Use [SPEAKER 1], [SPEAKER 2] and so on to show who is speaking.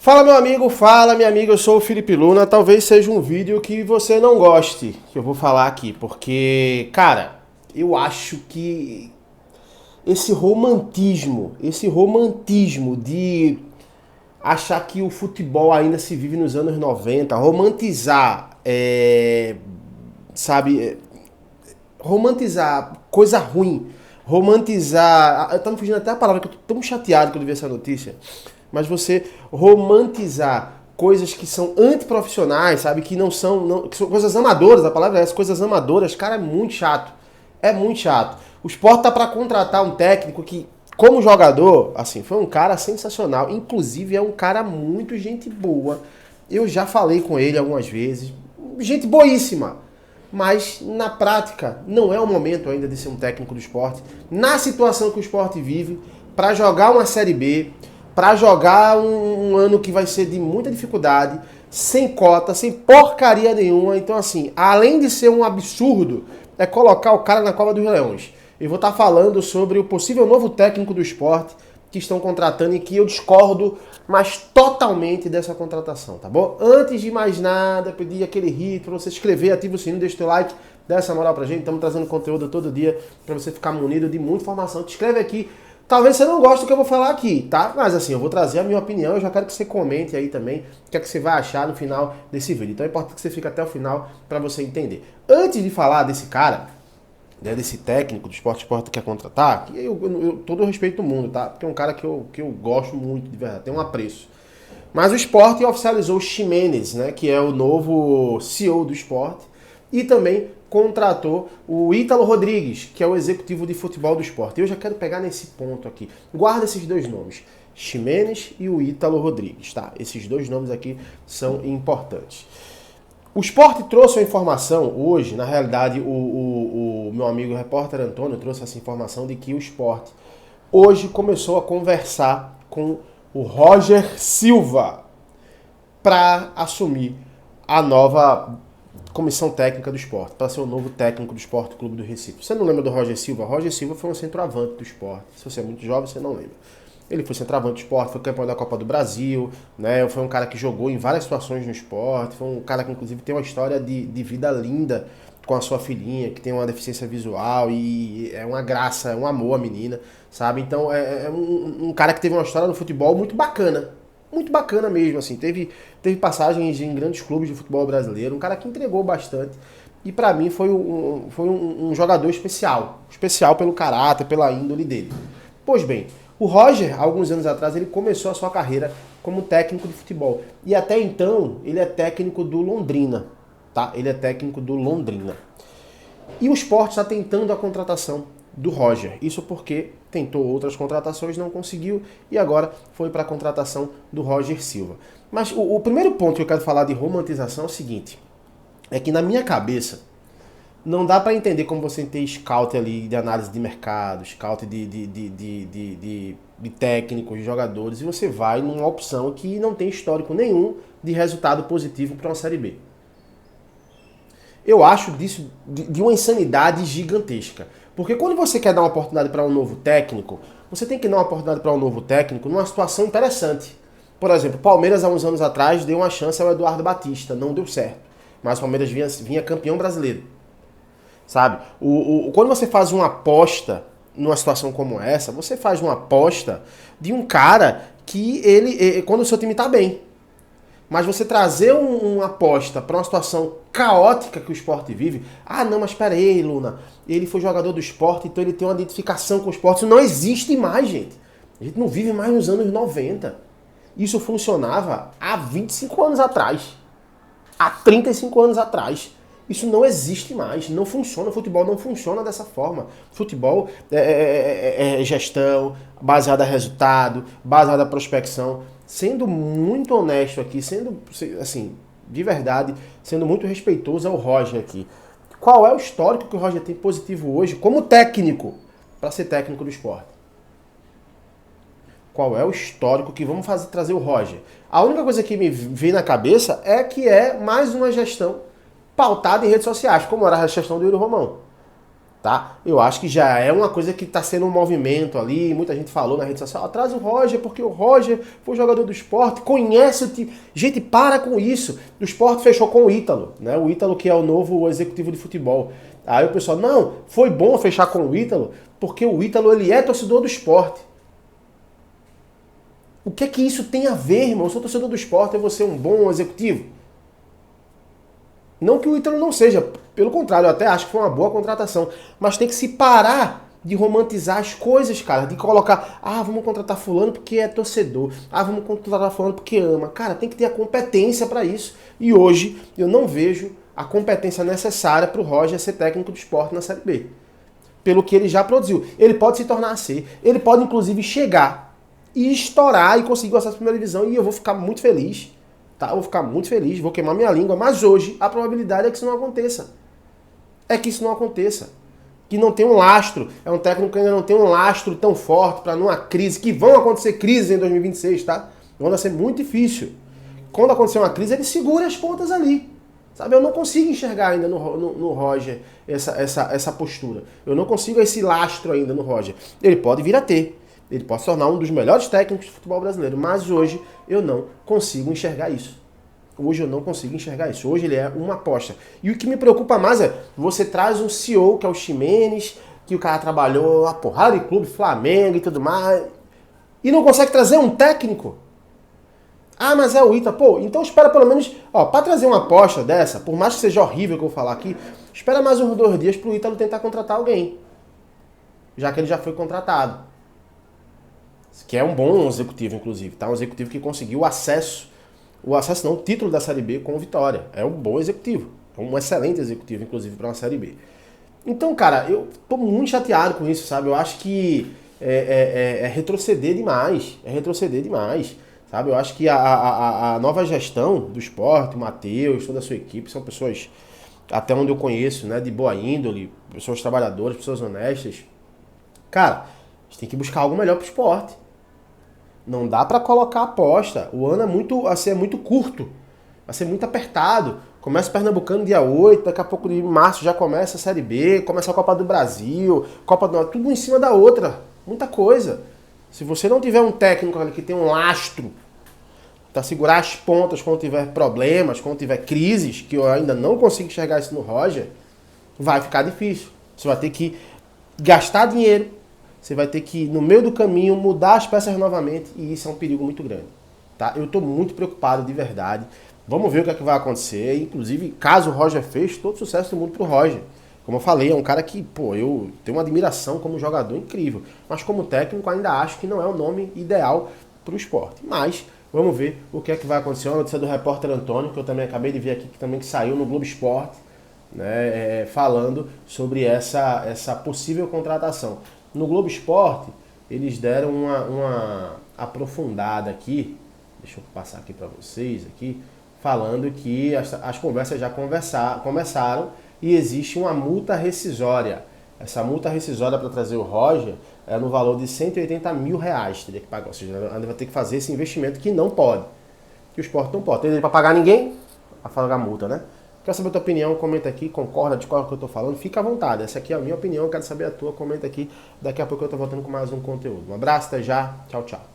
[SPEAKER 1] Fala meu amigo, fala minha amiga, eu sou o Felipe Luna. Talvez seja um vídeo que você não goste, que eu vou falar aqui, porque, cara, eu acho que esse romantismo de achar que o futebol ainda se vive nos anos 90, romantizar, sabe, romantizar coisa ruim, romantizar. Tá me fugindo até a palavra que eu tô tão chateado quando eu vi essa notícia. Mas você romantizar coisas que são antiprofissionais, sabe? Que não são. Que são coisas amadoras, a palavra é essa, coisas amadoras, cara, é muito chato. É muito chato. O Sport tá pra contratar um técnico que, como jogador, assim, foi um cara sensacional. Inclusive, é um cara muito gente boa. Eu já falei com ele algumas vezes. Gente boíssima. Mas na prática não é o momento ainda de ser um técnico do Sport. Na situação que o Sport vive, para jogar uma Série B, para jogar um ano que vai ser de muita dificuldade, sem cota, sem porcaria nenhuma. Então assim, além de ser um absurdo, é colocar o cara na cova dos leões. Eu vou estar falando sobre o possível novo técnico do Sport que estão contratando e que eu discordo, mas totalmente dessa contratação, tá bom? Antes de mais nada, pedir aquele hit para você se inscrever, ativa o sininho, deixa o teu like, dá essa moral pra gente. Estamos trazendo conteúdo todo dia para você ficar munido de muita informação. Te inscreve aqui. Talvez você não goste do que eu vou falar aqui, tá? Mas assim, eu vou trazer a minha opinião, eu já quero que você comente aí também o que é que você vai achar no final desse vídeo. Então é importante que você fique até o final para você entender. Antes de falar desse cara, né, desse técnico do Sport que quer contratar, que todo o respeito do mundo, tá? Porque é um cara que eu gosto muito, de verdade, tem um apreço. Mas o Sport oficializou o Ximenes, né, que é o novo CEO do Sport, e também contratou o Ítalo Rodrigues, que é o executivo de futebol do Sport. Eu já quero pegar nesse ponto aqui. Guarda esses dois nomes, Ximenes e o Ítalo Rodrigues, tá? Esses dois nomes aqui são importantes. O Sport trouxe a informação hoje, na realidade o meu amigo repórter Antônio trouxe essa informação de que o Sport hoje começou a conversar com o Roger Silva para assumir a nova comissão técnica do Sport, para ser o novo técnico do Sport Clube do Recife. Você não lembra do Roger Silva? Roger Silva foi um centroavante do Sport. Se você é muito jovem, você não lembra. Ele foi centroavante do Sport, foi campeão da Copa do Brasil, né? Foi um cara que jogou em várias situações no Sport, foi um cara que inclusive tem uma história de vida linda com a sua filhinha, que tem uma deficiência visual e é uma graça, é um amor a menina, sabe? Então é um cara que teve uma história no futebol muito bacana mesmo, assim, teve passagens em grandes clubes de futebol brasileiro, um cara que entregou bastante. E pra mim foi um jogador especial pelo caráter, pela índole dele. Pois bem, o Roger, alguns anos atrás, ele começou a sua carreira como técnico de futebol. E até então, ele é técnico do Londrina, tá? Ele é técnico do Londrina. E o Sport está tentando a contratação do Roger. Isso porque tentou outras contratações, não conseguiu, e agora foi para a contratação do Roger Silva. Mas o primeiro ponto que eu quero falar de romantização é o seguinte, é que na minha cabeça, não dá para entender como você tem scout ali de análise de mercado, scout de técnicos, de jogadores, e você vai numa opção que não tem histórico nenhum de resultado positivo para uma Série B. Eu acho disso de uma insanidade gigantesca. Porque quando você quer dar uma oportunidade para um novo técnico, você tem que dar uma oportunidade para um novo técnico numa situação interessante. Por exemplo, o Palmeiras há uns anos atrás deu uma chance ao Eduardo Batista, não deu certo. Mas o Palmeiras vinha campeão brasileiro. Sabe? Quando você faz uma aposta numa situação como essa, você faz uma aposta de um cara que quando o seu time está bem. Mas você trazer uma aposta para uma situação caótica que o Sport vive, ah não, mas espera aí, Luna, ele foi jogador do Sport, então ele tem uma identificação com o Sport. Isso não existe mais, gente. A gente não vive mais nos anos 90. Isso funcionava há 25 anos atrás. Há 35 anos atrás. Isso não existe mais, não funciona, o futebol não funciona dessa forma. Futebol é gestão, baseada em resultado, baseada em prospecção. Sendo muito honesto aqui, sendo, assim, de verdade, sendo muito respeitoso ao Roger aqui. Qual é o histórico que o Roger tem positivo hoje como técnico para ser técnico do Sport? Qual é o histórico que vamos trazer o Roger? A única coisa que me vem na cabeça é que é mais uma gestão pautada em redes sociais, como era a gestão do Yuri Romão. Tá? Eu acho que já é uma coisa que está sendo um movimento ali, muita gente falou na rede social, traz o Roger, porque o Roger foi jogador do Sport, conhece o time. Gente, para com isso. O Sport fechou com o Ítalo, né? O Ítalo que é o novo executivo de futebol. Aí o pessoal, não, foi bom fechar com o Ítalo, porque o Ítalo ele é torcedor do Sport. O que é que isso tem a ver, irmão? Eu sou torcedor do Sport, eu vou ser um bom executivo? Não que o Ítalo não seja, pelo contrário, eu até acho que foi uma boa contratação. Mas tem que se parar de romantizar as coisas, cara. De colocar, vamos contratar fulano porque é torcedor. Vamos contratar fulano porque ama. Cara, tem que ter a competência para isso. E hoje eu não vejo a competência necessária para o Roger ser técnico do Sport na Série B. Pelo que ele já produziu. Ele pode se tornar C. Ele pode, inclusive, chegar e estourar e conseguir o acesso à primeira divisão. E eu vou ficar muito feliz. Tá? Eu vou ficar muito feliz, vou queimar minha língua, mas hoje a probabilidade é que isso não aconteça. É que isso não aconteça. Que não tem um lastro, é um técnico que ainda não tem um lastro tão forte para numa crise, que vão acontecer crises em 2026, tá? Vão ser muito difícil. Quando acontecer uma crise, ele segura as pontas ali. Sabe, eu não consigo enxergar ainda no Roger essa postura. Eu não consigo esse lastro ainda no Roger. Ele pode vir a ter. Ele pode se tornar um dos melhores técnicos do futebol brasileiro, mas hoje eu não consigo enxergar isso. Hoje eu não consigo enxergar isso. Hoje ele é uma aposta. E o que me preocupa mais é, você traz um CEO, que é o Ximenes, que o cara trabalhou a porrada de clube, Flamengo e tudo mais, e não consegue trazer um técnico. Mas é o Ita. Pô, então espera pelo menos, para trazer uma aposta dessa, por mais que seja horrível que eu vou falar aqui, espera mais uns 2 dias pro Ítalo tentar contratar alguém. Já que ele já foi contratado. Que é um bom executivo, inclusive, tá? Um executivo que conseguiu o título da Série B com vitória. É um bom executivo, é um excelente executivo, inclusive, para uma Série B. Então, cara, eu tô muito chateado com isso, sabe? Eu acho que é retroceder demais, sabe? Eu acho que a nova gestão do Sport, o Matheus, toda a sua equipe, são pessoas, até onde eu conheço, né, de boa índole, pessoas trabalhadoras, pessoas honestas. Cara, a gente tem que buscar algo melhor pro Sport. Não dá pra colocar aposta. O ano é muito curto. Vai ser muito apertado. Começa o Pernambucano dia 8, daqui a pouco de março já começa a Série B, começa a Copa do Brasil, Copa do Norte, tudo em cima da outra. Muita coisa. Se você não tiver um técnico ali que tem um lastro para segurar as pontas quando tiver problemas, quando tiver crises, que eu ainda não consigo enxergar isso no Roger, vai ficar difícil. Você vai ter que gastar dinheiro, você vai ter que, no meio do caminho, mudar as peças novamente, e isso é um perigo muito grande. Tá? Eu estou muito preocupado, de verdade. Vamos ver o que é que vai acontecer. Inclusive, caso o Roger feche, todo sucesso do mundo pro Roger. Como eu falei, é um cara que, eu tenho uma admiração como jogador incrível. Mas como técnico, ainda acho que não é o nome ideal pro esporte. Mas, vamos ver o que é que vai acontecer. Uma notícia do repórter Antônio, que eu também acabei de ver aqui, que saiu no Globo Esporte, né, falando sobre essa possível contratação. No Globo Esporte, eles deram uma aprofundada aqui, deixa eu passar aqui para vocês, aqui, falando que as conversas já começaram e existe uma multa rescisória. Essa multa rescisória para trazer o Roger é no valor de R$180 mil, teria que pagar, ou seja, ainda vai ter que fazer esse investimento que não pode, que o Sport não pode. Tem dinheiro para pagar ninguém, a pagar a multa, né? Quero saber a tua opinião, comenta aqui, concorda, discorda com o que eu estou falando, fica à vontade. Essa aqui é a minha opinião, quero saber a tua, comenta aqui. Daqui a pouco eu estou voltando com mais um conteúdo. Um abraço, até já, tchau, tchau.